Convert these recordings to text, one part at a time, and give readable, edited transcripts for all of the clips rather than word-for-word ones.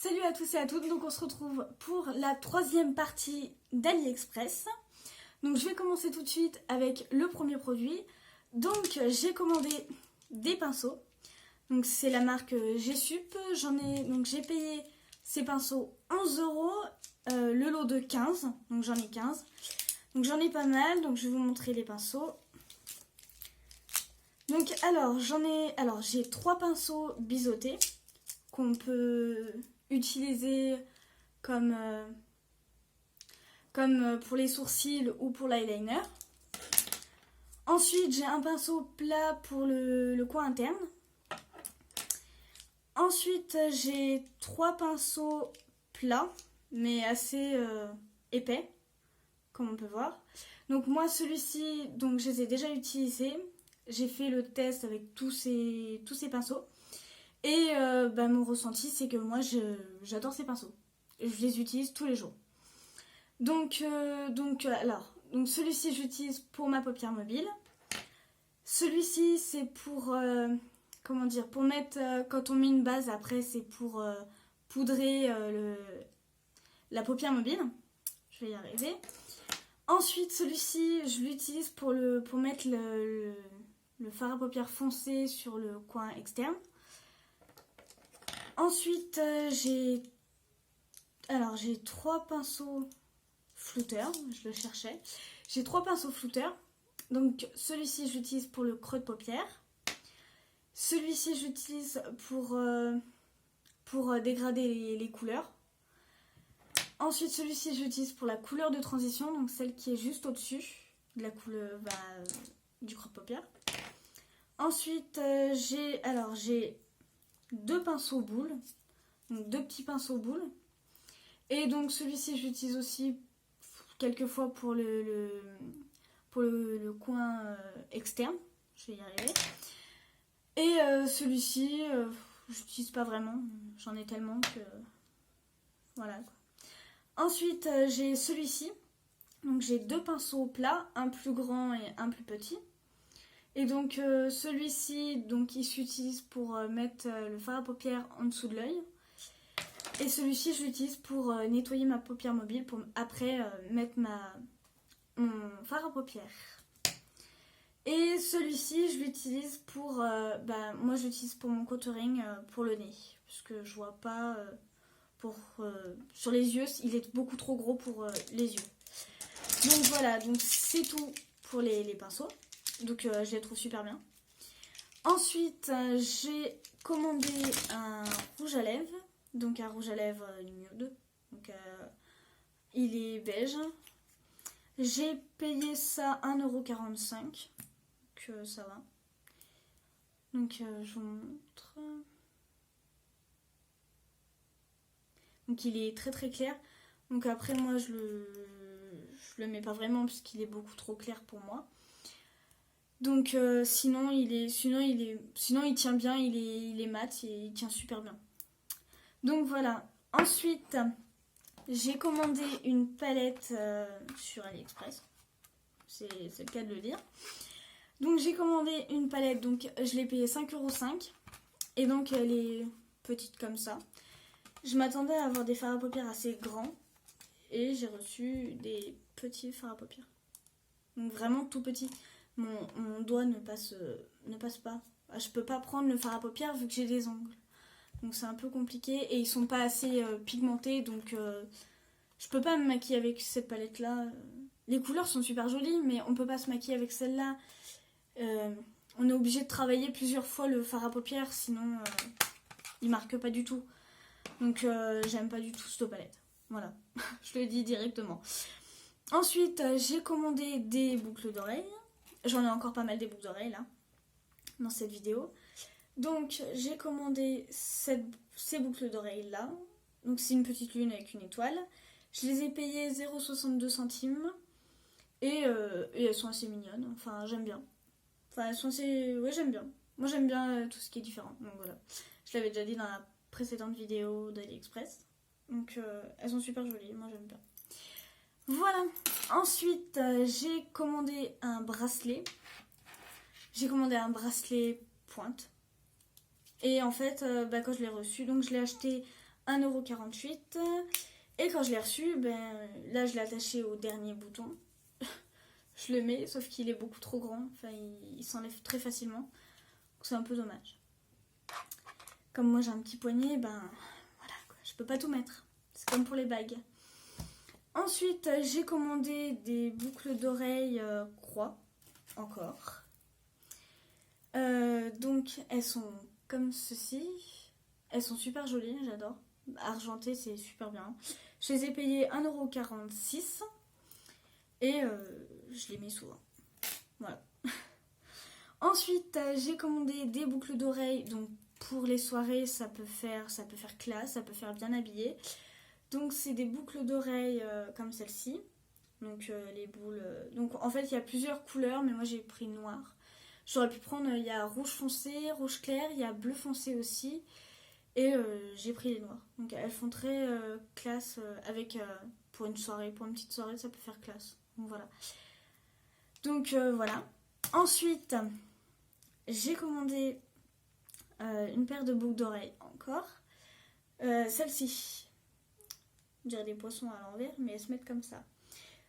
Salut à tous et à toutes, donc on se retrouve pour la troisième partie d'AliExpress. Donc je vais commencer tout de suite avec le premier produit. Donc j'ai commandé des pinceaux. Donc c'est la marque G-Sup. J'ai payé ces pinceaux 11 €, le lot de 15. Donc j'en ai 15. Donc j'en ai pas mal, donc je vais vous montrer les pinceaux. Donc j'ai 3 pinceaux biseautés qu'on peut utiliser comme pour les sourcils ou pour l'eyeliner. Ensuite, j'ai un pinceau plat pour le coin interne. Ensuite, j'ai 3 pinceaux plats, mais assez épais, comme on peut voir. Donc moi, celui-ci, donc je les ai déjà utilisés. J'ai fait le test avec tous ces pinceaux. Et mon ressenti, c'est que moi, j'adore ces pinceaux. Je les utilise tous les jours. Donc celui-ci, j'utilise pour ma paupière mobile. Celui-ci, c'est pour, pour mettre, quand on met une base, après, c'est pour poudrer la paupière mobile. Je vais y arriver. Ensuite, celui-ci, je l'utilise pour mettre le fard à paupières foncé sur le coin externe. Ensuite, j'ai 3 pinceaux flouteurs, je le cherchais. J'ai 3 pinceaux flouteurs. Donc celui-ci, j'utilise pour le creux de paupière. Celui-ci, j'utilise pour dégrader les couleurs. Ensuite, celui-ci, j'utilise pour la couleur de transition, donc celle qui est juste au-dessus de la couleur du creux de paupière. Ensuite, j'ai 2 pinceaux boules, donc 2 petits pinceaux boules. Et donc celui-ci, j'utilise aussi quelquefois pour le coin externe. Je vais y arriver. Et celui-ci, j'utilise pas vraiment. J'en ai tellement que... Voilà. Ensuite, j'ai celui-ci. Donc j'ai 2 pinceaux plats, un plus grand et un plus petit. Et donc celui-ci, donc il s'utilise pour mettre le fard à paupières en dessous de l'œil. Et celui-ci, je l'utilise pour nettoyer ma paupière mobile, pour après mettre mon fard à paupières. Et celui-ci, je l'utilise pour, moi je l'utilise pour mon contouring pour le nez, parce que je vois pas sur les yeux, il est beaucoup trop gros pour les yeux. Donc voilà, donc c'est tout pour les pinceaux. Donc je les trouve super bien. Ensuite, j'ai commandé un rouge à lèvres. Donc un rouge à lèvres nude. Donc il est beige. J'ai payé ça 1,45 €. Donc ça va. Donc je vous montre. Donc il est très très clair. Donc après moi je le mets pas vraiment parce qu'il est beaucoup trop clair pour moi. Donc sinon il tient bien, il est mat et il tient super bien. Donc voilà. Ensuite, j'ai commandé une palette sur AliExpress. C'est le cas de le dire. Donc j'ai commandé une palette, donc je l'ai payée 5,5 €. Et donc elle est petite comme ça. Je m'attendais à avoir des fards à paupières assez grands. Et j'ai reçu des petits fards à paupières. Donc vraiment tout petit. Mon doigt ne passe pas. Je peux pas prendre le fard à paupières vu que j'ai des ongles. Donc c'est un peu compliqué. Et ils sont pas assez pigmentés. Donc je peux pas me maquiller avec cette palette là. Les couleurs sont super jolies. Mais on peut pas se maquiller avec celle-là. On est obligé de travailler plusieurs fois le fard à paupières. Sinon il marque pas du tout. Donc j'aime pas du tout cette palette. Voilà. Je le dis directement. Ensuite j'ai commandé des boucles d'oreilles. J'en ai encore pas mal des boucles d'oreilles là, dans cette vidéo. Donc j'ai commandé ces boucles d'oreilles là. Donc c'est une petite lune avec une étoile. Je les ai payées 0,62 centimes. Et elles sont assez mignonnes. Enfin j'aime bien. Enfin elles sont assez... Ouais j'aime bien. Moi j'aime bien tout ce qui est différent. Donc voilà. Je l'avais déjà dit dans la précédente vidéo d'AliExpress. Donc elles sont super jolies. Moi j'aime bien. Voilà. Ensuite, j'ai commandé un bracelet. J'ai commandé un bracelet pointe. Et en fait, quand je l'ai reçu, donc je l'ai acheté 1,48 €. Et quand je l'ai reçu, ben, là je l'ai attaché au dernier bouton. Je le mets, sauf qu'il est beaucoup trop grand. Enfin, il s'enlève très facilement. Donc c'est un peu dommage. Comme moi j'ai un petit poignet, ben voilà, quoi, je peux pas tout mettre. C'est comme pour les bagues. Ensuite, j'ai commandé des boucles d'oreilles croix, encore. Donc, elles sont comme ceci. Elles sont super jolies, j'adore. Argentées, c'est super bien. Je les ai payées 1,46 € et je les mets souvent. Voilà. Ensuite, j'ai commandé des boucles d'oreilles. Donc, pour les soirées, ça peut faire classe, ça peut faire bien habillé. Donc c'est des boucles d'oreilles comme celle-ci. Donc les boules. Donc en fait il y a plusieurs couleurs, mais moi j'ai pris noir. J'aurais pu prendre, il y a rouge foncé, rouge clair, il y a bleu foncé aussi. Et j'ai pris les noirs. Donc elles font très classe avec pour une soirée, pour une petite soirée, ça peut faire classe. Donc voilà. Donc voilà. Ensuite, j'ai commandé une paire de boucles d'oreilles encore. Celle-ci. On dirait des poissons à l'envers, mais elles se mettent comme ça.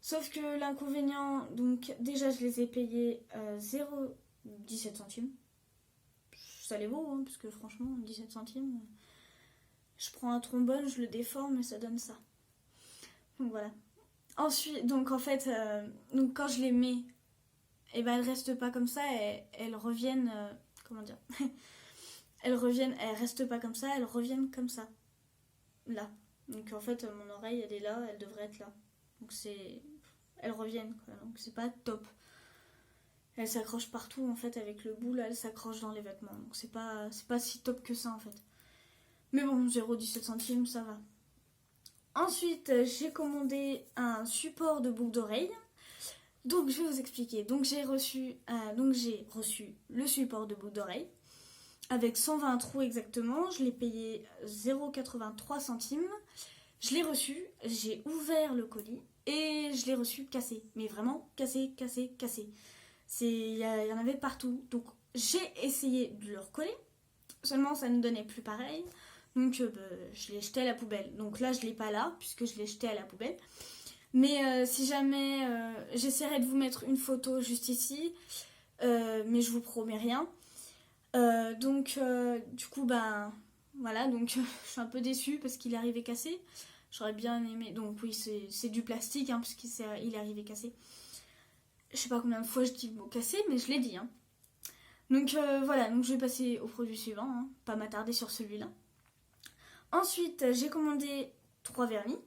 Sauf que l'inconvénient, donc déjà je les ai payées 0,17 centimes. Ça les vaut, hein, parce que franchement, 17 centimes, je prends un trombone, je le déforme et ça donne ça. Donc voilà. Ensuite, donc en fait, donc quand je les mets, et ben elles restent pas comme ça, elles reviennent, comment dire, elles restent pas comme ça, elles reviennent comme ça, là. Donc en fait mon oreille elle est là, elle devrait être là. Donc elles reviennent quoi. Donc c'est pas top. Elles s'accrochent partout en fait avec le bout là, elles s'accrochent dans les vêtements. Donc c'est pas si top que ça en fait. Mais bon, 0,17 centimes ça va. Ensuite j'ai commandé un support de boucle d'oreille. Donc je vais vous expliquer. Donc j'ai reçu le support de boucle d'oreille avec 120 trous exactement. Je l'ai payé 0,83 centimes. Je l'ai reçu, j'ai ouvert le colis et je l'ai reçu cassé. Mais vraiment cassé. Il y en avait partout. Donc j'ai essayé de le recoller. Seulement ça ne donnait plus pareil. Donc je l'ai jeté à la poubelle. Donc là je ne l'ai pas là puisque je l'ai jeté à la poubelle. Mais si jamais j'essaierai de vous mettre une photo juste ici. Mais je vous promets rien. Du coup, ben voilà, donc je suis un peu déçue parce qu'il est arrivé cassé. J'aurais bien aimé. Donc, oui, c'est du plastique, hein, parce qu'il est arrivé cassé. Je sais pas combien de fois je dis le mot cassé, mais je l'ai dit. Hein. Donc, voilà, donc je vais passer au produit suivant, hein, pas m'attarder sur celui-là. Ensuite, j'ai commandé 3 vernis.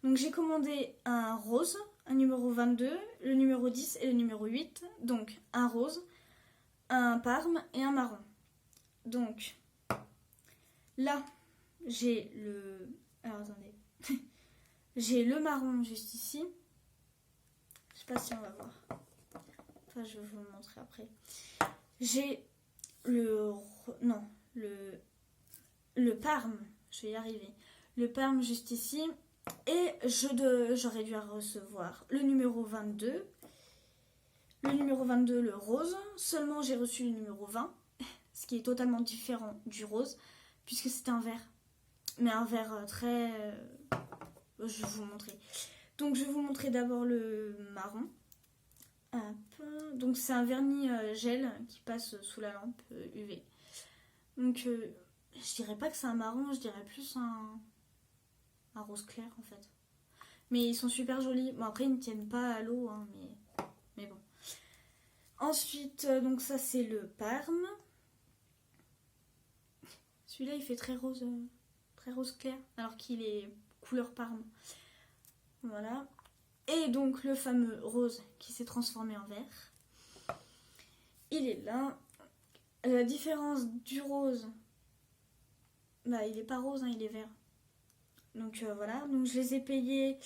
Donc, j'ai commandé un rose, un numéro 22, le numéro 10 et le numéro 8. Donc, un rose, un parme et un marron. Donc là j'ai le... Alors attendez. J'ai le marron juste ici. Je sais pas si on va voir. Enfin je vais vous le montrer après. J'ai le... Non, le parme. Je vais y arriver. Le parme juste ici. Et j'aurais dû recevoir le numéro 22. Le numéro 22, le rose. Seulement, j'ai reçu le numéro 20, ce qui est totalement différent du rose, puisque c'est un vert. Mais un vert très... je vais vous montrer. Donc, je vais vous montrer d'abord le marron. Hop. Donc, c'est un vernis gel qui passe sous la lampe UV. Donc, je dirais pas que c'est un marron, je dirais plus un rose clair, en fait. Mais ils sont super jolis. Bon, après, ils ne tiennent pas à l'eau, hein, mais bon. Ensuite, donc ça c'est le parme. Celui-là il fait très rose clair, alors qu'il est couleur parme. Voilà. Et donc le fameux rose qui s'est transformé en vert. Il est là. La différence du rose, bah il est pas rose, hein, il est vert. Donc voilà. Donc je les ai payés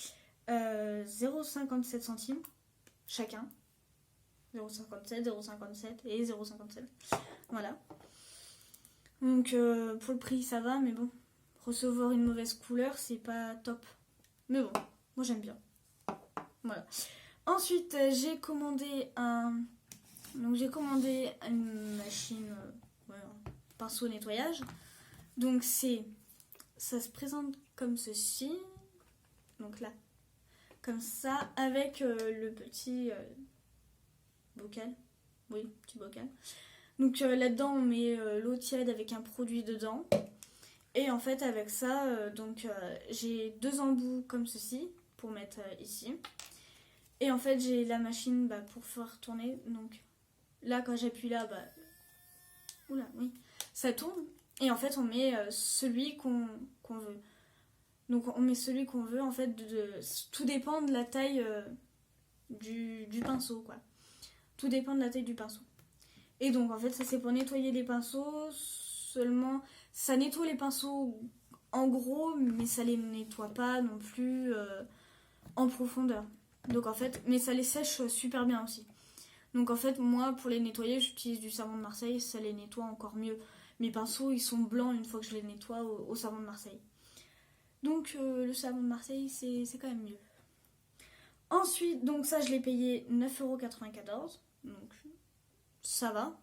0,57 centimes chacun. 0,57, 0,57 et 0,57. Voilà. Donc pour le prix ça va, mais bon, recevoir une mauvaise couleur c'est pas top. Mais bon, moi j'aime bien. Voilà. Ensuite j'ai commandé une machine, un pinceau nettoyage. Donc c'est ça se présente comme ceci. Donc là, comme ça, avec le petit bocal. Oui, petit bocal. Donc là-dedans, on met l'eau tiède avec un produit dedans. Et en fait, avec ça, j'ai 2 embouts comme ceci pour mettre ici. Et en fait, j'ai la machine pour faire tourner. Donc là, quand j'appuie là, oula, oui, ça tourne. Et en fait, on met celui qu'on veut. Donc on met celui qu'on veut, en fait, tout dépend de la taille du pinceau, quoi. Tout dépend de la taille du pinceau. Et donc, en fait, ça c'est pour nettoyer les pinceaux. Seulement, ça nettoie les pinceaux en gros, mais ça les nettoie pas non plus en profondeur. Donc en fait, mais ça les sèche super bien aussi. Donc en fait, moi, pour les nettoyer, j'utilise du savon de Marseille, ça les nettoie encore mieux. Mes pinceaux, ils sont blancs une fois que je les nettoie au savon de Marseille. Donc le savon de Marseille, c'est quand même mieux. Ensuite, donc ça, je l'ai payé 9,94 €. Donc ça va.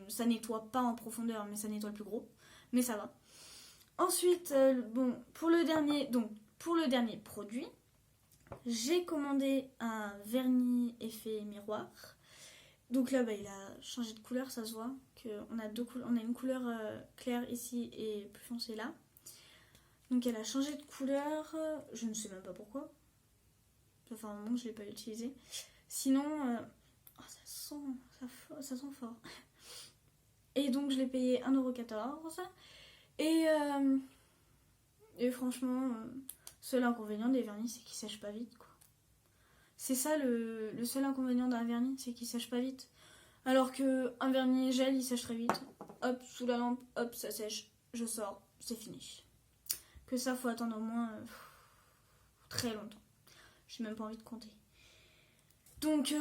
Ça nettoie pas en profondeur, mais ça nettoie le plus gros. Mais ça va. Ensuite, pour le dernier produit, j'ai commandé un vernis effet miroir. Donc là, il a changé de couleur, ça se voit. On a une couleur claire ici et plus foncée là. Donc elle a changé de couleur, je ne sais même pas pourquoi. Ça fait un moment que je ne l'ai pas utilisé. Sinon, ça sent fort. Et donc je l'ai payé 1,14 €. Et franchement, seul inconvénient des vernis, c'est qu'ils sèchent pas vite, quoi. C'est ça le seul inconvénient d'un vernis, c'est qu'il sèche pas vite. Alors qu'un vernis gel, il sèche très vite. Hop, sous la lampe, hop, ça sèche. Je sors, c'est fini. Que ça, faut attendre au moins très longtemps. J'ai même pas envie de compter. Donc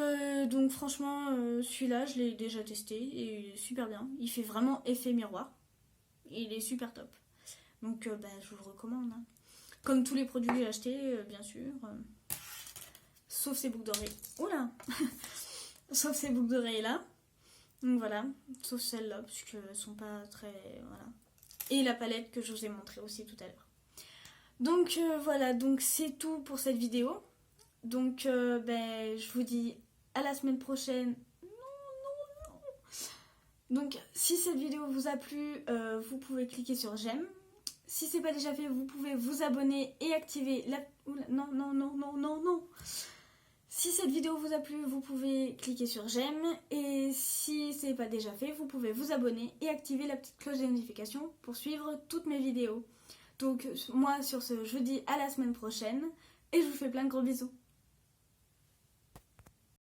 franchement, celui-là, je l'ai déjà testé et il est super bien. Il fait vraiment effet miroir. Il est super top. Donc je vous le recommande. Hein. Comme tous les produits que j'ai achetés, bien sûr. Sauf ces boucles d'oreilles. Oula Sauf ces boucles d'oreilles là. Donc voilà. Sauf celles-là, puisqu'elles sont pas très... Voilà. Et la palette que je vous ai montrée aussi tout à l'heure. Donc voilà, donc c'est tout pour cette vidéo. Donc je vous dis à la semaine prochaine. Non. Donc si cette vidéo vous a plu, vous pouvez cliquer sur j'aime. Si c'est pas déjà fait, vous pouvez vous abonner et activer la... Oula, non. Si cette vidéo vous a plu, vous pouvez cliquer sur j'aime. Et si c'est pas déjà fait, vous pouvez vous abonner et activer la petite cloche de notification pour suivre toutes mes vidéos. Donc moi sur ce, je vous dis à la semaine prochaine et je vous fais plein de gros bisous.